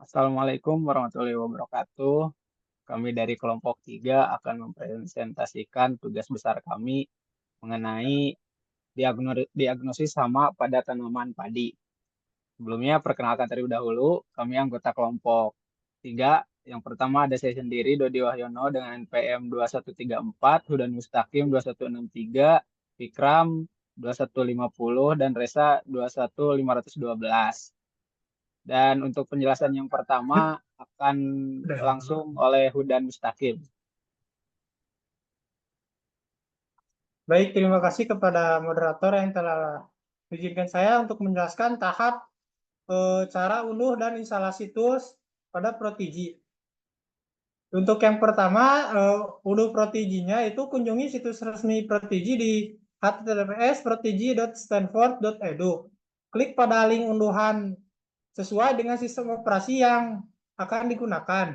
Assalamualaikum warahmatullahi wabarakatuh. Kami dari kelompok 3 akan mempresentasikan tugas besar kami mengenai diagnosis hama pada tanaman padi. Sebelumnya perkenalkan terlebih dahulu, kami anggota kelompok 3. Yang pertama ada saya sendiri, Dodi Wahyono dengan NPM 2134, Hudan Mustaqim 2163, Fikram 2150, dan Resa 21512. Dan untuk penjelasan yang pertama akan langsung oleh Hudan Mustaqim. Baik, terima kasih kepada moderator yang telah mengizinkan saya untuk menjelaskan tahap cara unduh dan instalasi tools pada Protigi. Untuk yang pertama, unduh Protigi-nya itu kunjungi situs resmi Protigi di https://protigi.stanford.edu. Klik pada link unduhan sesuai dengan sistem operasi yang akan digunakan.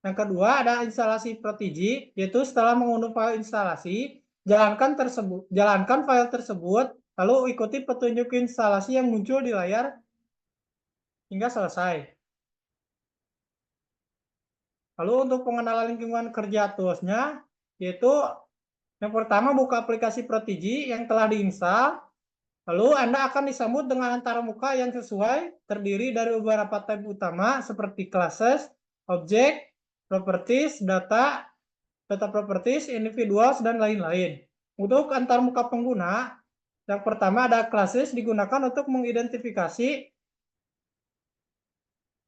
Yang kedua ada instalasi Protigi, yaitu setelah mengunduh file instalasi, jalankan file tersebut, lalu ikuti petunjuk instalasi yang muncul di layar hingga selesai. Lalu untuk pengenalan lingkungan kerja toolsnya, yaitu yang pertama buka aplikasi Protigi yang telah diinstal, lalu Anda akan disambut dengan antarmuka yang sesuai, terdiri dari beberapa tab utama seperti classes, object, properties, data properties, individuals, dan lain-lain. Untuk antarmuka pengguna, yang pertama ada classes digunakan untuk mengidentifikasi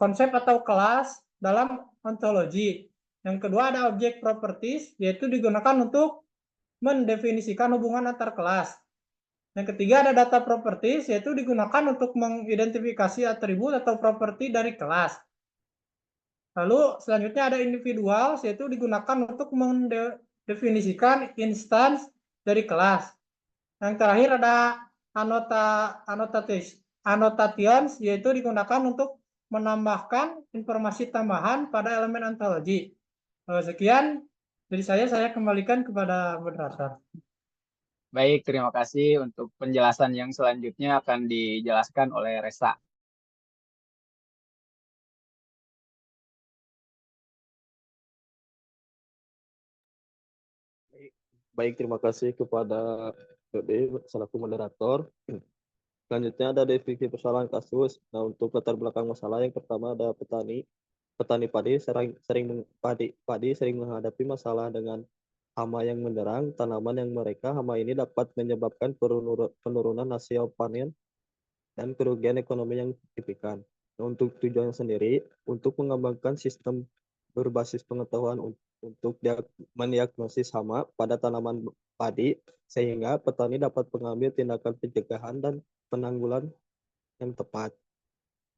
konsep atau kelas dalam ontologi. Yang kedua ada object properties, yaitu digunakan untuk mendefinisikan hubungan antar kelas. Yang ketiga ada data properties, yaitu digunakan untuk mengidentifikasi atribut atau properti dari kelas. Lalu selanjutnya ada individuals, yaitu digunakan untuk mendefinisikan instance dari kelas. Yang terakhir ada annotations, yaitu digunakan untuk menambahkan informasi tambahan pada elemen ontologi. Sekian dari saya kembalikan kepada moderator. Baik, terima kasih. Untuk penjelasan yang selanjutnya akan dijelaskan oleh Resa. Baik, terima kasih kepada Dode selaku moderator. Selanjutnya ada definisi persoalan kasus. Nah, untuk latar belakang masalah yang pertama ada petani padi sering menghadapi masalah dengan hama yang menyerang tanaman yang mereka. Hama ini dapat menyebabkan penurunan hasil panen dan kerugian ekonomi yang signifikan. Nah, untuk tujuan sendiri, untuk mengembangkan sistem berbasis pengetahuan untuk mendiagnosis hama pada tanaman padi, sehingga petani dapat mengambil tindakan pencegahan dan penanggulan yang tepat.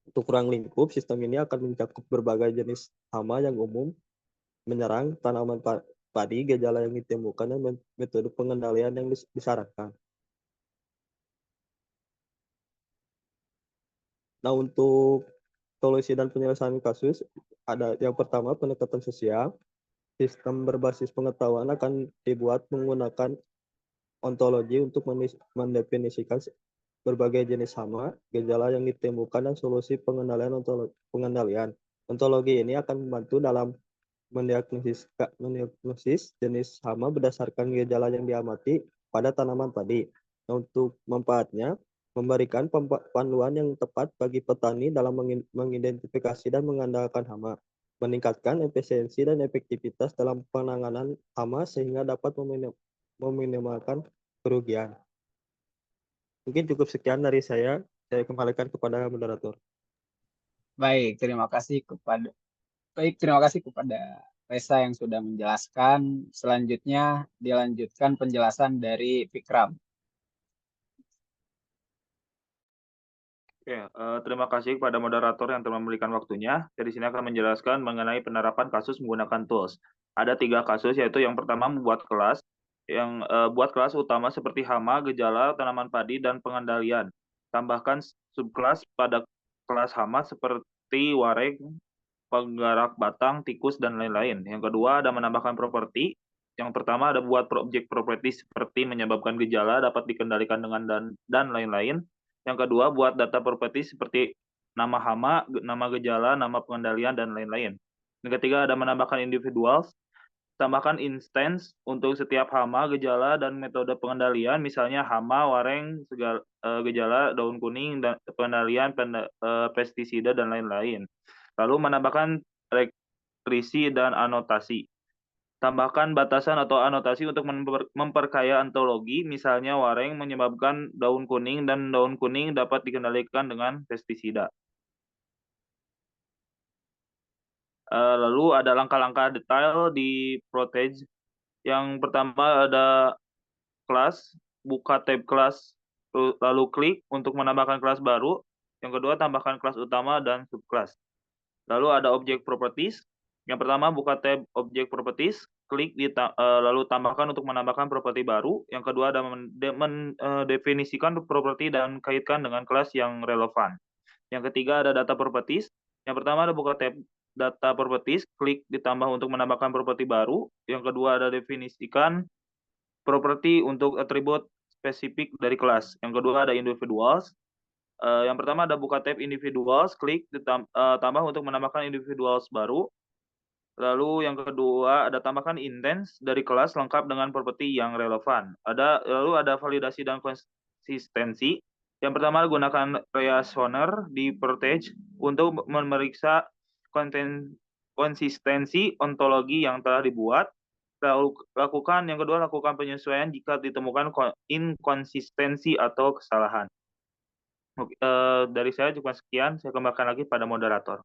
Untuk ruang lingkup, sistem ini akan mencakup berbagai jenis hama yang umum menyerang tanaman padi, gejala yang ditemukan, dan metode pengendalian yang disarankan. Nah, untuk solusi dan penyelesaian kasus, ada yang pertama pendekatan sosial. Sistem berbasis pengetahuan akan dibuat menggunakan ontologi untuk mendefinisikan berbagai jenis hama, gejala yang ditemukan, dan solusi pengendalian. Ontologi ini akan membantu dalam mendiagnosis jenis hama berdasarkan gejala yang diamati pada tanaman padi. Nah, untuk manfaatnya, memberikan panduan yang tepat bagi petani dalam mengidentifikasi dan mengandalkan hama, meningkatkan efisiensi dan efektivitas dalam penanganan hama sehingga dapat meminimalkan kerugian. Mungkin cukup sekian dari saya kembalikan kepada moderator. Baik, terima kasih kepada Resa yang sudah menjelaskan. Selanjutnya dilanjutkan penjelasan dari Fikram. Oke, terima kasih kepada moderator yang telah memberikan waktunya. Dari sini akan menjelaskan mengenai penerapan kasus menggunakan tools. Ada 3 kasus, yaitu yang pertama membuat kelas, yang buat kelas utama seperti hama, gejala, tanaman padi, dan pengendalian. Tambahkan subkelas pada kelas hama seperti wareg, penggerak batang, tikus, dan lain-lain. Yang kedua ada menambahkan properti. Yang pertama ada buat objek properti seperti menyebabkan gejala, dapat dikendalikan dengan dan lain-lain. Yang kedua, buat data properti seperti nama hama, nama gejala, nama pengendalian, dan lain-lain. Yang ketiga ada menambahkan individuals, tambahkan instance untuk setiap hama, gejala, dan metode pengendalian, misalnya hama, wareng, gejala, daun kuning, dan pengendalian, pestisida, dan lain-lain. Lalu menambahkan rekrisi dan anotasi. Tambahkan batasan atau anotasi untuk memperkaya ontologi, misalnya wareng menyebabkan daun kuning dan daun kuning dapat dikendalikan dengan pestisida. Lalu ada langkah-langkah detail di Protege. Yang pertama ada kelas, buka tab kelas, lalu klik untuk menambahkan kelas baru. Yang kedua, tambahkan kelas utama dan subkelas. Lalu ada object properties. Yang pertama, buka tab object properties, klik lalu tambahkan untuk menambahkan properti baru. Yang kedua ada mendefinisikan properti dan kaitkan dengan kelas yang relevan. Yang ketiga ada data properties. Yang pertama ada buka tab data properties, klik ditambah untuk menambahkan properti baru. Yang kedua ada definisikan properti untuk atribut spesifik dari kelas. Yang kedua ada individuals. Yang pertama ada buka tab individuals, klik tambah untuk menambahkan individuals baru. Lalu yang kedua ada tambahkan instance dari kelas lengkap dengan properti yang relevan. Lalu ada validasi dan konsistensi. Yang pertama gunakan reasoner di Protege untuk memeriksa konsistensi ontologi yang telah dibuat. Yang kedua lakukan penyesuaian jika ditemukan inkonsistensi atau kesalahan. Dari saya cuma sekian, saya kembalikan lagi pada moderator.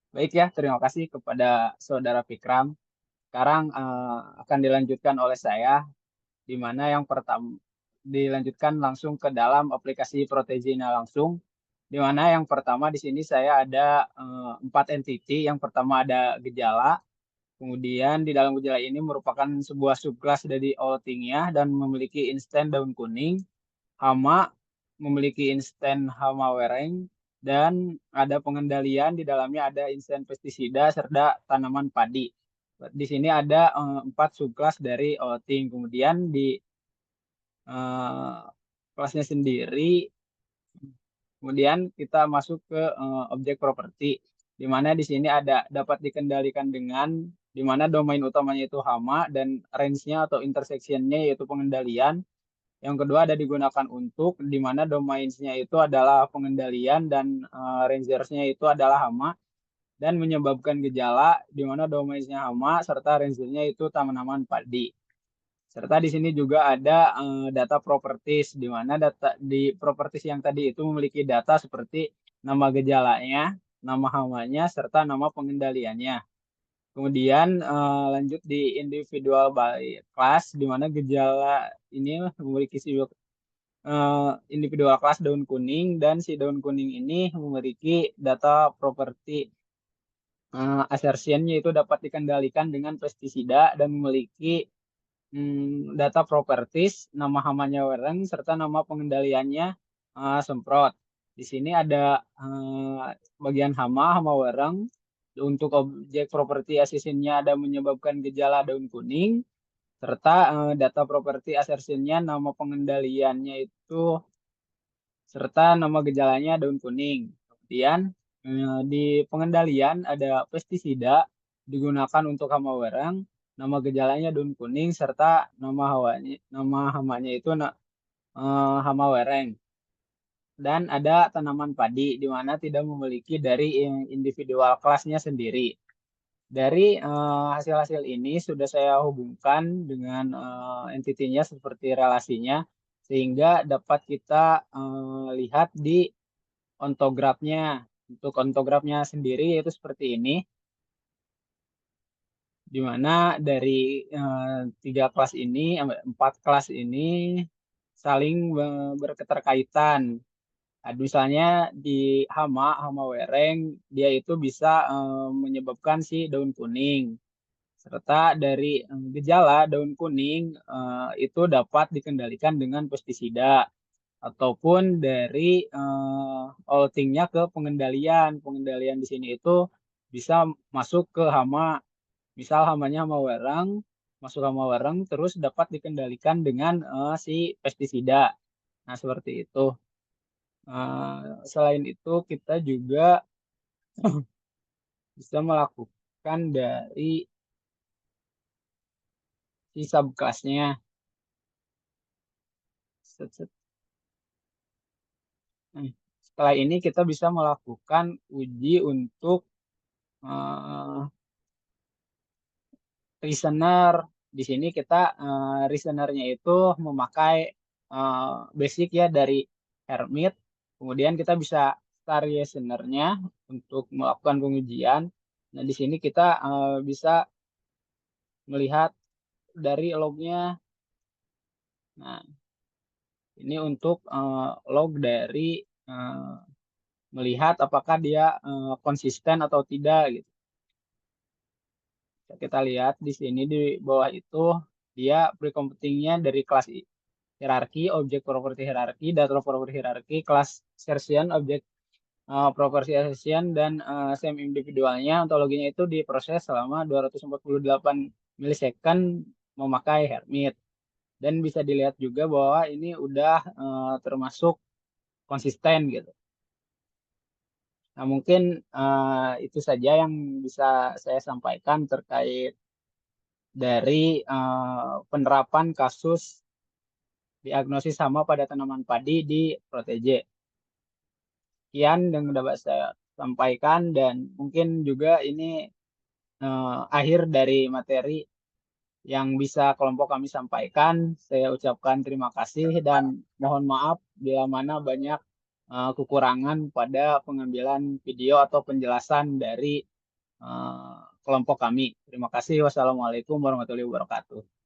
Baik ya, terima kasih kepada Saudara Fikram. Sekarang akan dilanjutkan oleh saya, di mana yang pertama dilanjutkan langsung ke dalam aplikasi Protege-nya langsung, di mana yang pertama di sini saya ada 4 entity. Yang pertama ada gejala, kemudian di dalam gejala ini merupakan sebuah subkelas dari Oltingia dan memiliki instan daun kuning. Hama memiliki instan hama wereng, dan ada pengendalian di dalamnya ada instan pestisida serta tanaman padi. Di sini ada 4 subkelas dari Olting. Kemudian di kelasnya sendiri, kemudian kita masuk ke objek properti, di mana di sini ada dapat dikendalikan dengan, di mana domain utamanya itu hama dan range-nya atau intersection-nya yaitu pengendalian. Yang kedua ada digunakan untuk, di mana domains-nya itu adalah pengendalian dan rangers-nya itu adalah hama, dan menyebabkan gejala, di mana domains-nya hama serta ranger-nya itu tanaman padi. Serta di sini juga ada data properties, di mana data di properties yang tadi itu memiliki data seperti nama gejalanya, nama hamanya, serta nama pengendaliannya. Kemudian lanjut di individual by class, di mana gejala ini memiliki individual class daun kuning, dan si daun kuning ini memiliki data properti assertion-nya itu dapat dikendalikan dengan pestisida dan memiliki data properties, nama hamanya wereng, serta nama pengendaliannya semprot. Di sini ada bagian hama wereng. Untuk objek properti assertion-nya ada menyebabkan gejala daun kuning, serta data properti assertion-nya nama pengendaliannya itu serta nama gejalanya daun kuning. Kemudian di pengendalian ada pestisida digunakan untuk hama wereng, nama gejalanya daun kuning, serta nama hamanya itu hama wereng. Dan ada tanaman padi, di mana tidak memiliki dari individual kelasnya sendiri. Dari hasil-hasil ini sudah saya hubungkan dengan entity-nya seperti relasinya, sehingga dapat kita lihat di ontograph-nya. Untuk ontograph-nya sendiri yaitu seperti ini, di mana dari 3 kelas ini, 4 kelas ini saling berketerkaitan. Misalnya di hama wereng, dia itu bisa menyebabkan si daun kuning. Serta dari gejala daun kuning itu dapat dikendalikan dengan pestisida ataupun dari outingnya ke pengendalian. Pengendalian di sini itu bisa masuk ke hama. Misal hamanya hama wereng, masuk hama wereng terus dapat dikendalikan dengan si pestisida. Nah, seperti itu. Selain itu kita juga bisa melakukan dari si subclass-nya. Setelah ini kita bisa melakukan uji untuk listener. Di sini kita listenernya itu memakai basic ya dari Hermit. Kemudian kita bisa start listenernya untuk melakukan pengujian. Nah, di sini kita bisa melihat dari lognya. Nah, ini untuk log dari melihat apakah dia konsisten atau tidak gitu. Kita lihat di sini di bawah itu dia pre-computingnya dari kelas hierarki, objek property hierarki, data property hierarki, kelas sersion, objek property sersion, dan same individualnya ontologinya itu diproses selama 248 milisecond memakai Hermit. Dan bisa dilihat juga bahwa ini udah termasuk konsisten gitu. Nah, mungkin itu saja yang bisa saya sampaikan terkait dari penerapan kasus diagnosis hama pada tanaman padi di Protege. Sekian yang dapat saya sampaikan, dan mungkin juga ini akhir dari materi yang bisa kelompok kami sampaikan. Saya ucapkan terima kasih dan mohon maaf bila mana banyak kekurangan pada pengambilan video atau penjelasan dari kelompok kami. Terima kasih. Wassalamualaikum warahmatullahi wabarakatuh.